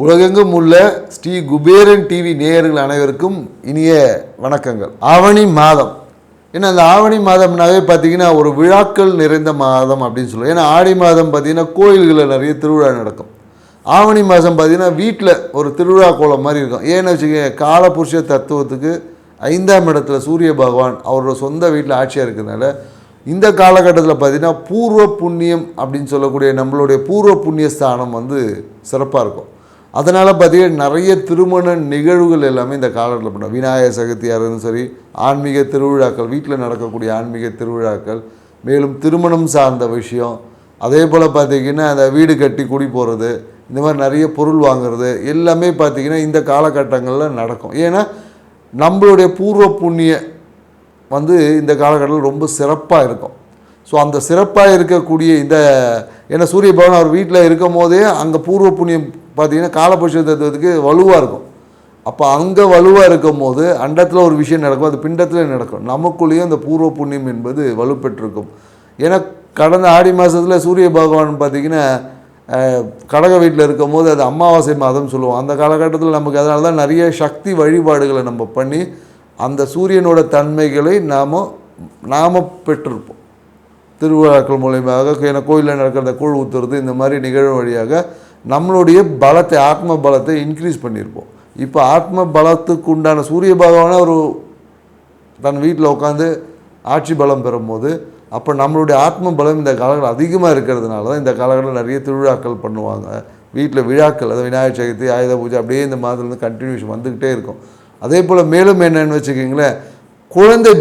உலகெங்கும் உள்ள ஸ்ரீ குபேரன் டிவி நேயர்கள் அனைவருக்கும் இனிய வணக்கங்கள். ஆவணி மாதம், ஏன்னா அந்த ஆவணி மாதம்னாவே பார்த்தீங்கன்னா ஒரு விழாக்கள் நிறைந்த மாதம் அப்படின்னு சொல்லுவோம். ஏன்னா ஆடி மாதம் பார்த்தீங்கன்னா கோயில்களில் நிறைய திருவிழா நடக்கும். ஆவணி மாதம் பார்த்தீங்கன்னா வீட்டில் ஒரு திருவிழா கோலம் மாதிரி இருக்கும். ஏன்னு வச்சுக்கோங்க, காலபுருஷ தத்துவத்துக்கு 5ஆம் இடத்துல சூரிய பகவான் அவரோட சொந்த வீட்டில் ஆட்சியாக இருக்கிறதுனால இந்த காலகட்டத்தில் பார்த்தீங்கன்னா பூர்வ புண்ணியம் அப்படின்னு சொல்லக்கூடிய நம்மளுடைய பூர்வ புண்ணிய ஸ்தானம் சிறப்பாக இருக்கும். அதனால் பார்த்தீங்கன்னா நிறைய திருமண நிகழ்வுகள் எல்லாமே இந்த காலத்தில் பண்ணுவோம். விநாயகர் சதுர்த்தியாக இருந்தாலும் சரி, ஆன்மீக திருவிழாக்கள், வீட்டில் நடக்கக்கூடிய ஆன்மீக திருவிழாக்கள், மேலும் திருமணம் சார்ந்த விஷயம், அதே போல் பார்த்திங்கன்னா அந்த வீடு கட்டி குடி போகிறது, இந்த மாதிரி நிறைய பொருள் வாங்குறது எல்லாமே பார்த்திங்கன்னா இந்த காலகட்டங்களில் நடக்கும். ஏன்னா நம்மளுடைய பூர்வ புண்ணிய இந்த காலகட்டத்தில் ரொம்ப சிறப்பாக இருக்கும். ஸோ அந்த சிறப்பாக இருக்கக்கூடிய ஏன்னா சூரிய பகவான் அவர் வீட்டில் இருக்கும் போதே அங்கே பூர்வ புண்ணியம் பார்த்திங்கன்னா காலபுருஷ தத்துவத்துக்கு வலுவாக இருக்கும். அப்போ அங்கே வலுவாக இருக்கும் போது அண்டத்தில் ஒரு விஷயம் நடக்கும், அது பிண்டத்தில் நடக்கும். நமக்குள்ளேயும் அந்த பூர்வ புண்ணியம் என்பது வலுப்பெற்றிருக்கும். ஏன்னா கடந்த ஆடி மாதத்தில் சூரிய பகவான் பார்த்திங்கன்னா கடக வீட்டில் இருக்கும் போது அது அமாவாசை மாதம் சொல்லுவோம். அந்த காலகட்டத்தில் நமக்கு அதனால தான் நிறைய சக்தி வழிபாடுகளை நம்ம பண்ணி அந்த சூரியனோட தன்மைகளை நாம் பெற்றிருப்போம். திருவிழாக்கள் மூலயமாக, ஏன்னா கோயிலில் நடக்கிற கூழ் ஊற்றுறது, இந்த மாதிரி நிகழ்வு வழியாக நம்மளுடைய பலத்தை, ஆத்ம பலத்தை இன்க்ரீஸ் பண்ணியிருப்போம். இப்போ ஆத்ம பலத்துக்கு உண்டான சூரிய பகவானை ஒரு தன் வீட்டில் உட்காந்து ஆட்சி பலம் பெறும்போது அப்போ நம்மளுடைய ஆத்ம பலம் இந்த காலகட்டம் அதிகமாக இருக்கிறதுனால தான் இந்த காலகட்டத்தில் நிறைய திருவிழாக்கள் பண்ணுவாங்க. வீட்டில் விழாக்கள், அதாவது விநாயகர் சதுர்த்தி, ஆயுத பூஜை, அப்படியே இந்த மாதத்துலேருந்து கண்டினியூஷன் வந்துக்கிட்டே இருக்கும். அதே போல் மேலும் என்னென்னு வச்சுக்கிங்களேன், குழந்தை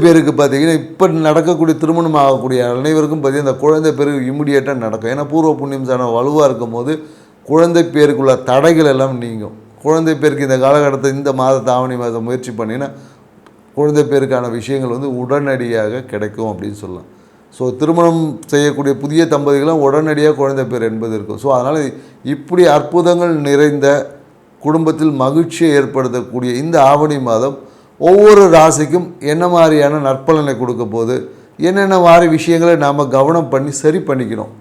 பேருக்கு பார்த்திங்கன்னா இப்போ நடக்கக்கூடிய திருமணம் ஆகக்கூடிய அனைவருக்கும் பார்த்திங்கன்னா இந்த குழந்தை பேருக்கு இம்மிடியேட்டாக நடக்கும். ஏன்னா பூர்வ புண்ணியம் சாண வலுவாக இருக்கும் போது குழந்தை பேருக்குள்ள தடைகள் எல்லாம் நீங்கும். குழந்தை பேருக்கு இந்த காலகட்டத்தை இந்த மாதத்தை ஆவணி மாதம் முயற்சி பண்ணிங்கன்னா குழந்தை பேருக்கான விஷயங்கள் உடனடியாக கிடைக்கும் அப்படின்னு சொல்லலாம். ஸோ திருமணம் செய்யக்கூடிய புதிய தம்பதிகளும் உடனடியாக குழந்தை பேர் என்பது இருக்கும். ஸோ அதனால் இப்படி அற்புதங்கள் நிறைந்த குடும்பத்தில் மகிழ்ச்சியை ஏற்படுத்தக்கூடிய இந்த ஆவணி மாதம் ஒவ்வொரு ராசிக்கும் என்ன மாதிரியான நற்பலனை கொடுக்க போது, என்னென்ன மாதிரி விஷயங்களை நாம் கவனம் பண்ணி சரி பண்ணிக்கணும்,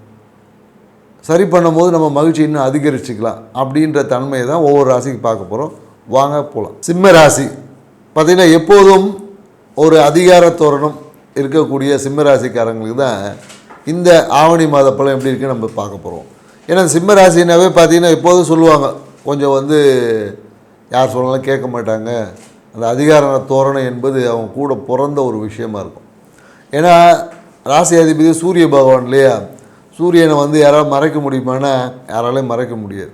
சரி பண்ணும்போது நம்ம மகிழ்ச்சி இன்னும் அதிகரிச்சுக்கலாம் அப்படின்ற தன்மையை தான் ஒவ்வொரு ராசிக்கு பார்க்க போகிறோம். வாங்க போகலாம். சிம்ம ராசி பார்த்திங்கன்னா எப்போதும் ஒரு அதிகார தோரணம் இருக்கக்கூடிய சிம்ம ராசிக்காரங்களுக்கு தான் இந்த ஆவணி மாத பலம் எப்படி இருக்குன்னு நம்ம பார்க்க போகிறோம். ஏன்னா சிம்ம ராசினாவே பார்த்திங்கன்னா எப்போதும் சொல்லுவாங்க, கொஞ்சம் யார் சொன்னாலும் கேட்க மாட்டாங்க. அந்த அதிகார தோரணம் என்பது அவங்க கூட பிறந்த ஒரு விஷயமா இருக்கும். ஏன்னா ராசி அதிபதி சூரிய பகவான் இல்லையா, சூரியனை யாராவது மறைக்க முடியுமானா யாராலையும் மறைக்க முடியாது.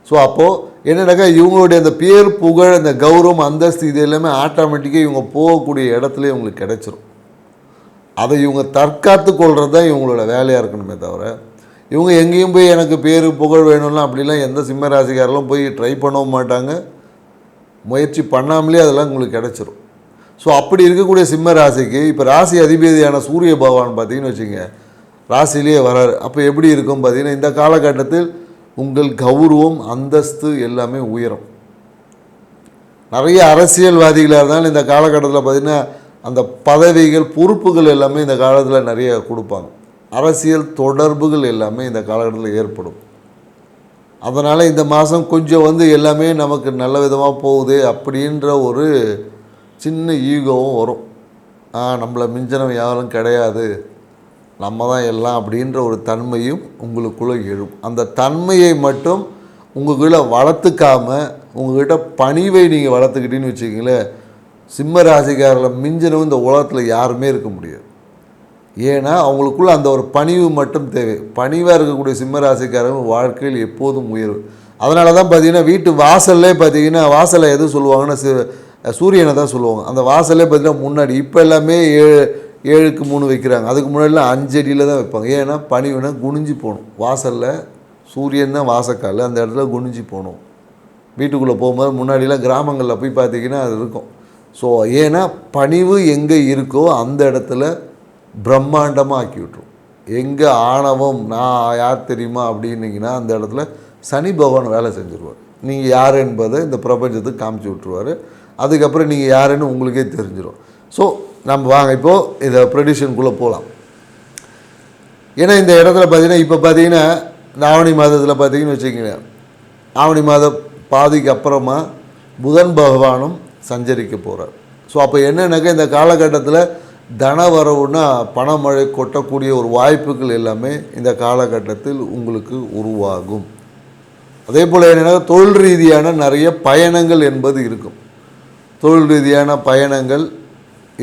ஸோ அப்போது என்னன்னாக்கா இவங்களுடைய அந்த பேர் புகழ், அந்த கௌரவம், அந்தஸ்து, இது எல்லாமே ஆட்டோமேட்டிக்காக இவங்க போகக்கூடிய இடத்துல இவங்களுக்கு கிடைச்சிரும். அதை இவங்க தற்காத்து கொள்வது தான் இவங்களோட வேலையாக இருக்கணுமே தவிர இவங்க எங்கேயும் போய் எனக்கு பேர் புகழ் வேணும்லாம் அப்படிலாம் எந்த சிம்ம ராசிக்காரெல்லாம் போய் ட்ரை பண்ணவும் மாட்டாங்க. முயற்சி பண்ணாமலே அதெல்லாம் உங்களுக்கு கிடச்சிரும். ஸோ அப்படி இருக்கக்கூடிய சிம்ம ராசிக்கு இப்போ ராசி அதிபதியான சூரிய பகவான் பார்த்திங்கன்னு வச்சுங்க ராசிலேயே வராரு. அப்போ எப்படி இருக்கும் பார்த்திங்கன்னா இந்த காலகட்டத்தில் உங்கள் கௌரவம், அந்தஸ்து எல்லாமே உயரும். நிறைய அரசியல்வாதிகளாக இருந்தாலும் இந்த காலகட்டத்தில் பார்த்திங்கன்னா அந்த பதவிகள், பொறுப்புகள் எல்லாமே இந்த காலத்தில் நிறைய கொடுப்பாங்க. அரசியல் தொடர்புகள் எல்லாமே இந்த காலகட்டத்தில் ஏற்படும். அதனால் இந்த மாதம் கொஞ்சம் எல்லாமே நமக்கு நல்ல விதமாக போகுது அப்படின்ற ஒரு சின்ன ஈகோவும் வரும். நம்மளை மிஞ்சனம் யாரும் கிடையாது, நம்ம தான் எல்லாம் அப்படின்ற ஒரு தன்மையும் உங்களுக்குள்ளே எழும். அந்த தன்மையை மட்டும் உங்களுக்குள்ளே வளர்த்துக்காமல் உங்கள்கிட்ட பணிவை நீங்கள் வளர்த்துக்கிட்டீங்கன்னு வச்சுக்கிங்களேன், சிம்ம ராசிக்காரில் மிஞ்சனும் இந்த உலகத்தில் யாருமே இருக்க முடியாது. ஏன்னா அவங்களுக்குள்ள அந்த ஒரு பணிவு மட்டும் தேவை. பணிவாக இருக்கக்கூடிய சிம்ம ராசிக்காரங்க வாழ்க்கையில் எப்போதும் உயர்வு. அதனால தான் பார்த்திங்கன்னா வீட்டு வாசல்லே பார்த்திங்கன்னா வாசலை எது சொல்லுவாங்கன்னா சூரியனை தான் சொல்லுவாங்க. அந்த வாசல்லே பார்த்திங்கன்னா முன்னாடி இப்போ எல்லாமே 7க்கு 3 வைக்கிறாங்க. அதுக்கு முன்னாடிலாம் 5 அடியில் தான் வைப்பாங்க. ஏன்னா பணிவுனா குனிஞ்சு போகணும். வாசலில் சூரியன் தான் வாசக்கால், அந்த இடத்துல குனிஞ்சு போகணும். வீட்டுக்குள்ளே போகும்போது முன்னாடிலாம் கிராமங்களில் போய் பார்த்திங்கன்னா அது இருக்கும். ஸோ ஏன்னா பணிவு எங்கே இருக்கோ அந்த இடத்துல பிரம்மாண்டமாக ஆக்கி விட்டுரும். எங்கே ஆணவம் நான் யார் தெரியுமா அப்படின்னீங்கன்னா அந்த இடத்துல சனி பகவான் வேலை செஞ்சுருவார். நீங்கள் யார் என்பதை இந்த பிரபஞ்சத்துக்கு காமிச்சு விட்ருவார். அதுக்கப்புறம் நீங்கள் யாருன்னு உங்களுக்கே தெரிஞ்சிடும். ஸோ நம்ம வாங்க இப்போது இதை ப்ரெடிஷனுக்குள்ளே போகலாம். ஏன்னா இந்த இடத்துல பார்த்திங்கன்னா இப்போ பார்த்திங்கன்னா இந்த ஆவணி மாதத்தில் பார்த்திங்கன்னு வச்சுக்கோங்க, ஆவணி மாதம் பாதிக்கு அப்புறமா புதன் பகவானும் சஞ்சரிக்க போகிறார். ஸோ அப்போ என்னென்னாக்கா இந்த காலகட்டத்தில் தன வரவுன்னா பணமழை கொட்டக்கூடிய ஒரு வாய்ப்புகள் எல்லாமே இந்த காலகட்டத்தில் உங்களுக்கு உருவாகும். அதே போல் என்னென்னா தொழில் ரீதியான நிறைய பயணங்கள் என்பது இருக்கும். தொழில் ரீதியான பயணங்கள்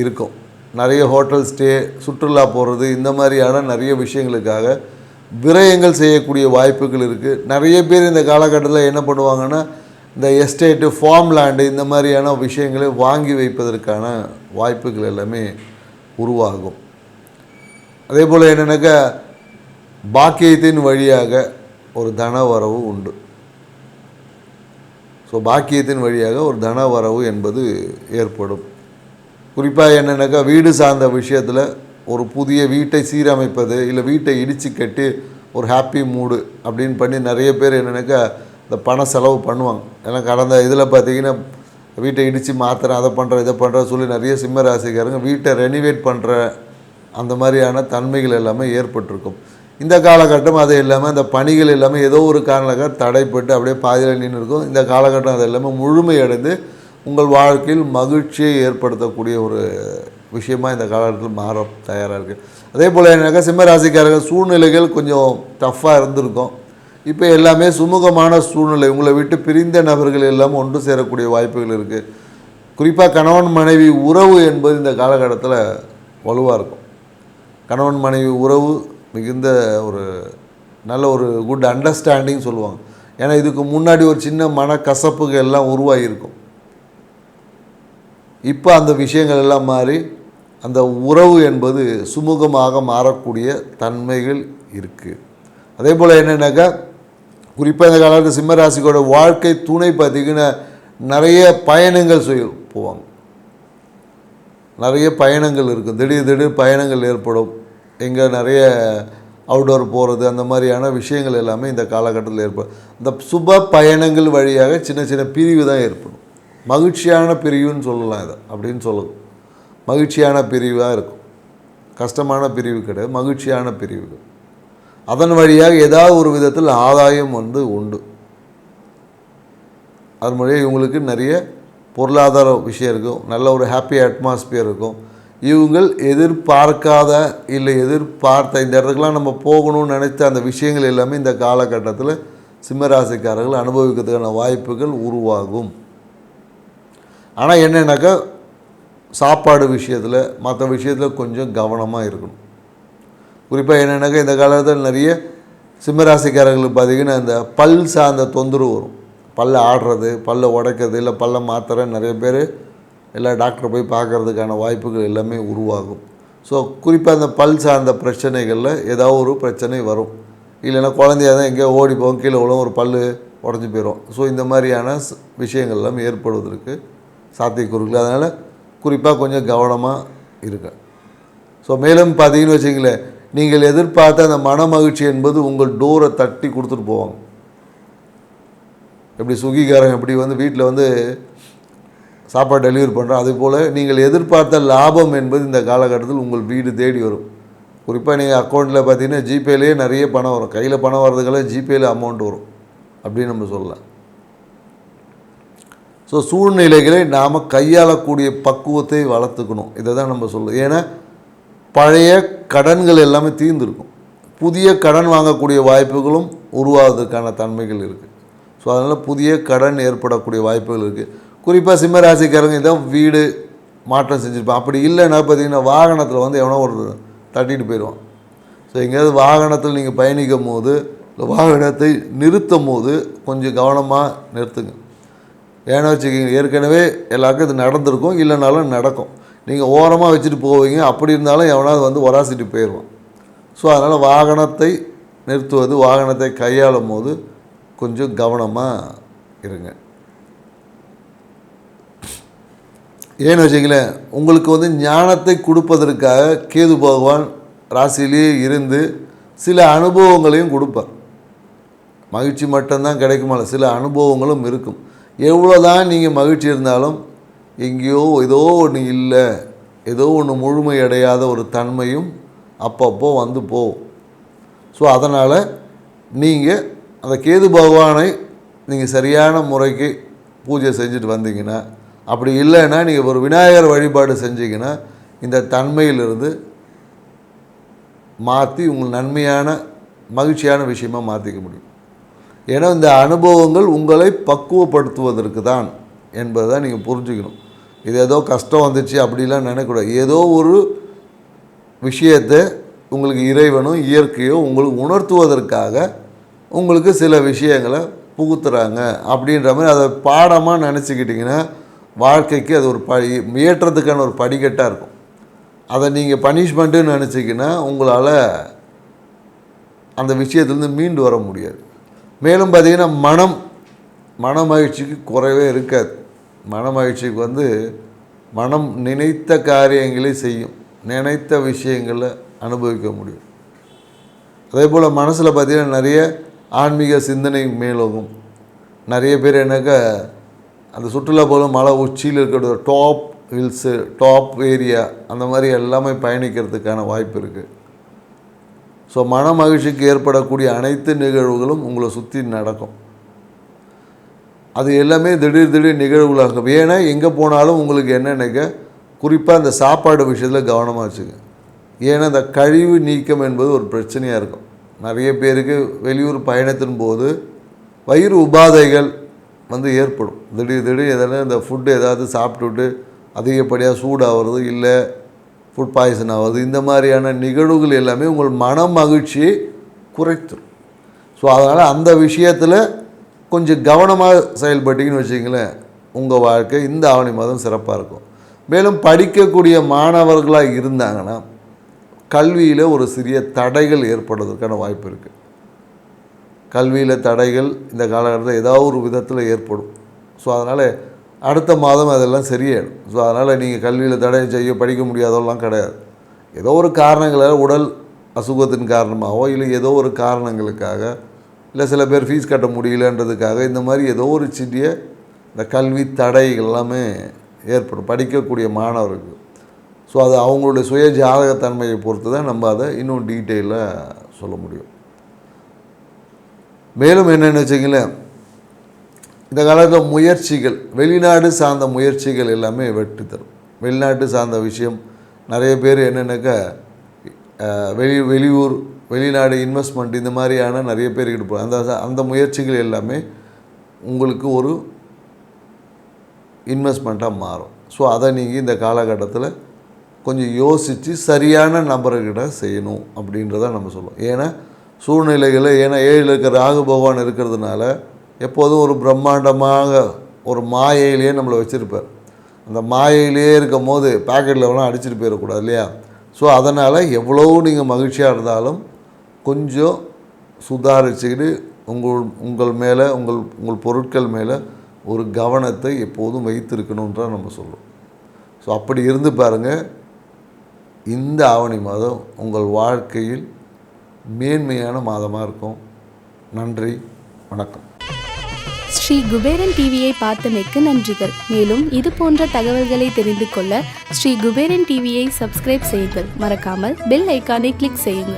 இருக்கும். நிறைய ஹோட்டல் ஸ்டே, சுற்றுலா போகிறது, இந்த மாதிரியான நிறைய விஷயங்களுக்காக விரயங்கள் செய்யக்கூடிய வாய்ப்புகள் இருக்குது. நிறைய பேர் இந்த காலகட்டத்தில் என்ன பண்ணுவாங்கன்னா இந்த எஸ்டேட்டு, ஃபார்ம் லேண்டு இந்த மாதிரியான விஷயங்களை வாங்கி வைப்பதற்கான வாய்ப்புகள் எல்லாமே உருவாகும். அதே போல் என்னென்னாக்கா பாக்கியத்தின் வழியாக ஒரு தன வரவு உண்டு. ஸோ பாக்கியத்தின் வழியாக ஒரு தன வரவு என்பது ஏற்படும். குறிப்பாக என்னென்னாக்கா வீடு சார்ந்த விஷயத்தில் ஒரு புதிய வீட்டை சீரமைப்பது, இல்லை வீட்டை இடித்து கட்டி ஒரு ஹாப்பி மூடு அப்படின்னு பண்ணி நிறைய பேர் என்னென்னாக்கா இந்த பண செலவு பண்ணுவாங்க. ஏன்னா கடந்த இதில் பார்த்திங்கன்னா வீட்டை இடித்து மாற்றுறேன், அதை பண்ணுறேன், இதை பண்ணுறேன் சொல்லி நிறைய சிம்ம ராசிக்காரங்க வீட்டை ரெனிவேட் பண்ணுற அந்த மாதிரியான தன்மைகள் எல்லாமே ஏற்பட்டிருக்கும். இந்த காலகட்டம் அது இல்லாமல் அந்த பணிகள் எல்லாமே ஏதோ ஒரு காரணக்காக தடைப்பட்டு அப்படியே பாதியில் நின்று இருக்கும். இந்த காலகட்டம் அது எல்லாமே முழுமையடைந்து உங்கள் வாழ்க்கையில் மகிழ்ச்சியை ஏற்படுத்தக்கூடிய ஒரு விஷயமாக இந்த காலகட்டத்தில் மாற தயாராக இருக்குது. அதே போல் என்னக்கா சிம்மராசிக்காரர்கள் சூழ்நிலைகள் கொஞ்சம் டஃப்பாக இருந்திருக்கும். இப்போ எல்லாமே சுமூகமான சூழ்நிலை, உங்களை விட்டு பிரிந்த நபர்கள் எல்லாம் ஒன்று சேரக்கூடிய வாய்ப்புகள் இருக்குது. குறிப்பாக கணவன் மனைவி உறவு என்பது இந்த காலகட்டத்தில் வலுவாக இருக்கும். கணவன் மனைவி உறவு மிகுந்த ஒரு நல்ல ஒரு குட் அண்டர்ஸ்டாண்டிங் சொல்லுவாங்க. ஏன்னா இதுக்கு முன்னாடி ஒரு சின்ன மனக்கசப்புகள் எல்லாம் உருவாகியிருக்கும். இப்போ அந்த விஷயங்கள் எல்லாம் மாறி அந்த உறவு என்பது சுமூகமாக மாறக்கூடிய தன்மைகள் இருக்குது. அதே போல் என்னென்னாக்கா குறிப்பாக இந்த காலத்தில் சிம்மராசிக்கோட வாழ்க்கை துணை பார்த்திங்கன்னா நிறைய பயணங்கள் போவாங்க. நிறைய பயணங்கள் இருக்கும். திடீர் பயணங்கள் ஏற்படும். எங்கே நிறைய அவுட்டோர் போகிறது அந்த மாதிரியான விஷயங்கள் எல்லாமே இந்த காலகட்டத்தில் ஏற்படும். இந்த சுப பயணங்கள் வழியாக சின்ன சின்ன பிரிவு தான் ஏற்படும். மகிழ்ச்சியான பிரிவுன்னு சொல்லலாம் இதை அப்படின்னு சொல்லுது. மகிழ்ச்சியான பிரிவாக இருக்கும். கஷ்டமான பிரிவு கிடையாது, மகிழ்ச்சியான பிரிவுகள். அதன் வழியாக ஏதாவது ஒரு விதத்தில் ஆதாயம் உண்டு. அதன் வழியாக இவங்களுக்கு நிறைய பொருளாதார விஷயம் இருக்கும். நல்ல ஒரு ஹாப்பி அட்மாஸ்பியர் இருக்கும். இவங்கள் எதிர்பார்க்காத இல்லை எதிர்பார்த்த இந்த இடத்துக்கெலாம் நம்ம போகணும்னு நினைத்த அந்த விஷயங்கள் எல்லாமே இந்த காலகட்டத்தில் சிம்மராசிக்காரர்கள் அனுபவிக்கிறதுக்கான வாய்ப்புகள் உருவாகும். ஆனால் என்னென்னாக்கா சாப்பாடு விஷயத்தில் மற்ற விஷயத்தில் கொஞ்சம் கவனமாக இருக்கணும். குறிப்பாக என்னென்னாக்கா இந்த காலத்தில் நிறைய சிம்மராசிக்காரர்களுக்கு பார்த்திங்கன்னா இந்த பல் சார்ந்த தொந்தரவு வரும். பல்லை ஆடுறது, பல்லை உடைக்கிறது, இல்லை பல்லை மாத்திர நிறைய பேர் எல்லா டாக்டரை போய் பார்க்குறதுக்கான வாய்ப்புகள் எல்லாமே உருவாகும். ஸோ குறிப்பாக அந்த பல் சார்ந்த பிரச்சனைகளில் ஏதாவது ஒரு பிரச்சனை வரும். இல்லைன்னா குழந்தையாக தான் எங்கேயோ ஓடி போகும், கீழே விழும், ஒரு பல் உடஞ்சி போயிடும். ஸோ இந்த மாதிரியான விஷயங்கள் எல்லாம் ஏற்படுவதற்கு சாத்தியக்கூறுகள். அதனால் குறிப்பாக கொஞ்சம் கவனமாக இருக்க. ஸோ மேலும் பார்த்தீங்கன்னு வச்சிங்களேன், நீங்கள் எதிர்பார்த்த அந்த மன மகிழ்ச்சி என்பது உங்கள் டோரை தட்டி கொடுத்துட்டு போவாங்க. எப்படி சுகிகாரம் எப்படி வீட்டில் சாப்பாடு டெலிவரி பண்ணுறோம், அதுபோல் நீங்கள் எதிர்பார்த்த லாபம் என்பது இந்த காலகட்டத்தில் உங்கள் வீடு தேடி வரும். குறிப்பாக நீங்கள் அக்கௌண்ட்டில் பார்த்தீங்கன்னா ஜிபேலேயே நிறைய பணம் வரும். கையில் பணம் வர்றதுக்கெல்லாம் ஜிபேயில் அமௌண்ட் வரும் அப்படின்னு நம்ம சொல்லலாம். ஸோ சூழ்நிலைகளை நாம் கையாளக்கூடிய பக்குவத்தை வளர்த்துக்கணும். இதை தான் நம்ம சொல்லுவோம். ஏன்னா பழைய கடன்கள் எல்லாமே தீர்ந்துருக்கும். புதிய கடன் வாங்கக்கூடிய வாய்ப்புகளும் உருவாவதற்கான தன்மைகள் இருக்குது. ஸோ அதனால் புதிய கடன் ஏற்படக்கூடிய வாய்ப்புகள் இருக்குது. குறிப்பாக சிம்மராசிக்காரங்க இதான் வீடு மாற்றம் செஞ்சுருப்பான். அப்படி இல்லைன்னா பார்த்திங்கன்னா வாகனத்தில் எவனோ ஒரு தட்டிட்டு போயிடுவான். ஸோ எங்கேயாவது வாகனத்தில் நீங்கள் பயணிக்கும் போது இல்லை வாகனத்தை நிறுத்தும் போது கொஞ்சம் கவனமாக நிறுத்துங்க. ஏன்னா வச்சுக்கிங்க, ஏற்கனவே எல்லாருக்கும் இது நடந்திருக்கும், இல்லைனாலும் நடக்கும். நீங்கள் ஓரமாக வச்சுட்டு போவீங்க, அப்படி இருந்தாலும் எவனாவது உராசிட்டு போயிடுவான். ஸோ அதனால் வாகனத்தை நிறுத்துவது, வாகனத்தை கையாளும் போது கொஞ்சம் கவனமாக இருங்க. ஏன்னு வச்சிங்களேன், உங்களுக்கு ஞானத்தை கொடுப்பதற்காக கேது பகவான் ராசியிலேயே இருந்து சில அனுபவங்களையும் கொடுப்பார். மகிழ்ச்சி மட்டும்தான் கிடைக்குமா, சில அனுபவங்களும் இருக்கும். எவ்வளோ தான் நீங்கள் மகிழ்ச்சி இருந்தாலும் எங்கேயோ ஏதோ ஒன்று இல்லை, ஏதோ ஒன்று முழுமையடையாத ஒரு தன்மையும் அப்பப்போ வந்து போகும். ஸோ அதனால் நீங்கள் அந்த கேது பகவானை நீங்கள் சரியான முறைக்கு பூஜை செஞ்சுட்டு வந்தீங்கன்னா, அப்படி இல்லைன்னா நீங்கள் ஒரு விநாயகர் வழிபாடு செஞ்சீங்கன்னா இந்த தன்மையிலிருந்து மாற்றி உங்கள் நன்மையான மகிழ்ச்சியான விஷயமாக மாற்றிக்க முடியும். ஏன்னா இந்த அனுபவங்கள் உங்களை பக்குவப்படுத்துவதற்கு தான் என்பதை தான் நீங்கள் புரிஞ்சுக்கணும். இது ஏதோ கஷ்டம் வந்துச்சு அப்படிலாம் நினைக்கக்கூடாது. ஏதோ ஒரு விஷயத்தை உங்களுக்கு இறைவனும் இயற்கையோ உங்களுக்கு உணர்த்துவதற்காக உங்களுக்கு சில விஷயங்களை புகுத்துறாங்க அப்படின்ற மாதிரி அதை பாடமாக நினச்சிக்கிட்டிங்கன்னா வாழ்க்கைக்கு அது ஒரு ஏற்றத்துக்கான ஒரு படிக்கட்டாக இருக்கும். அதை நீங்கள் பனிஷ்மெண்ட்டுன்னு நினச்சிக்கின்னா உங்களால் அந்த விஷயத்துலேருந்து மீண்டு வர முடியாது. மேலும் பார்த்திங்கன்னா மன மகிழ்ச்சிக்கு குறைவே இருக்காது. மன மகிழ்ச்சிக்கு மனம் நினைத்த காரியங்களை செய்யும், நினைத்த விஷயங்களை அனுபவிக்க முடியும். அதே போல் மனசில் பார்த்திங்கன்னா நிறைய ஆன்மீக சிந்தனை மேலோகும். நிறைய பேர் அந்த சுற்றுலா போல மலை உச்சியில் இருக்கிற டாப் ஹில்ஸு, டாப் ஏரியா அந்த மாதிரி எல்லாமே பயணிக்கிறதுக்கான வாய்ப்பு இருக்குது. ஸோ மன மகிழ்ச்சிக்கு ஏற்படக்கூடிய அனைத்து நிகழ்வுகளும் உங்களை சுற்றி நடக்கும். அது எல்லாமே திடீர் நிகழ்வுகளாகும். ஏன்னா எங்கே போனாலும் உங்களுக்கு என்னென்ன குறிப்பாக இந்த சாப்பாடு விஷயத்தில் கவனமாக வச்சுங்க. ஏன்னா இந்த கழிவு நீக்கம் என்பது ஒரு பிரச்சனையாக இருக்கும். நிறைய பேருக்கு வெளியூர் பயணத்தின் போது வயிறு உபாதைகள் ஏற்படும். திடீர் எதனா இந்த ஃபுட்டு ஏதாவது சாப்பிட்டுட்டு அதிகப்படியாக சூடாகிறது, இல்லை ஃபுட் பாய்சன் ஆகுது, இந்த மாதிரியான நிகழ்வுகள் எல்லாமே உங்கள் மன மகிழ்ச்சியை குறைத்துடும். ஸோ அதனால் அந்த விஷயத்தில் கொஞ்சம் கவனமாக செயல்பட்டீங்கன்னு வச்சிங்களேன், உங்கள் வாழ்க்கை இந்த ஆவணி மாதம் சிறப்பாக இருக்கும். மேலும் படிக்கக்கூடிய மாணவர்களாக இருந்தாங்கன்னா கல்வியில் ஒரு சிறிய தடைகள் ஏற்படுவதற்கான வாய்ப்பு இருக்குது. கல்வியில் தடைகள் இந்த காலகட்டத்தில் ஏதாவது ஒரு விதத்தில் ஏற்படும். ஸோ அதனால் அடுத்த மாதம் அதெல்லாம் சரியாயிடும். ஸோ அதனால் நீங்கள் கல்வியில் தடை செய்ய படிக்க முடியாதெல்லாம் கிடையாது. ஏதோ ஒரு காரணங்களால் உடல் அசுகத்தின் காரணமாகவோ இல்லை ஏதோ ஒரு காரணங்களுக்காக, இல்லை சில பேர் ஃபீஸ் கட்ட முடியலன்றதுக்காக இந்த மாதிரி ஏதோ ஒரு சிறிய இந்த கல்வி தடைகள் எல்லாமே ஏற்படும் படிக்கக்கூடிய மாணவருக்கு. ஸோ அது அவங்களுடைய சுய ஜாதகத்தன்மையை பொறுத்து தான் நம்ம அதை இன்னும் டீட்டெயிலாக சொல்ல முடியும். மேலும் என்னென்னு வச்சிங்களேன், இந்த காலத்தில் முயற்சிகள், வெளிநாடு சார்ந்த முயற்சிகள் எல்லாமே வெற்றி தரும். வெளிநாட்டு சார்ந்த விஷயம் நிறைய பேர் என்னென்னாக்கா வெளியூர் வெளிநாடு இன்வெஸ்ட்மெண்ட் இந்த மாதிரியான நிறைய பேர் ஈடுபடும். அந்த முயற்சிகள் எல்லாமே உங்களுக்கு ஒரு இன்வெஸ்ட்மெண்ட்டாக மாறும். ஸோ அதை நீங்கள் இந்த காலகட்டத்தில் கொஞ்சம் யோசித்து சரியான நபர்கிட்ட செய்யணும் அப்படின்றத நம்ம சொல்லுவோம். ஏன்னா சூழ்நிலைகளை, ஏன்னா 7 இருக்கிற ராகு பகவான் இருக்கிறதுனால எப்போதும் ஒரு பிரம்மாண்டமாக ஒரு மாயையிலேயே நம்மளை வச்சுருப்பார். அந்த மாயையிலே இருக்கும் போது பேக்கெட்டில் வேணால் அடிச்சுட்டு போயிடக்கூடாது இல்லையா? ஸோ அதனால் எவ்வளோ நீங்கள் மகிழ்ச்சியாக இருந்தாலும் கொஞ்சம் சுதாரிச்சுக்கிட்டு உங்கள் மேலே உங்கள் பொருட்கள் மேலே ஒரு கவனத்தை எப்போதும் வைத்திருக்கணுன்ற நம்ம சொல்லுவோம். ஸோ அப்படி இருந்து பாருங்கள், இந்த ஆவணி மாதம் உங்கள் வாழ்க்கையில் மேன்மையான மாதமாக இருக்கும். நன்றி, வணக்கம். ஸ்ரீ குபேரன் டிவியை பார்த்தமைக்கு நன்றிகள். மேலும் இது போன்ற தகவல்களை தெரிந்து கொள்ள ஸ்ரீ குபேரன் டிவியை சப்ஸ்கிரைப் செய்யுங்கள். மறக்காமல் பெல் ஐக்கானை கிளிக் செய்யுங்கள்.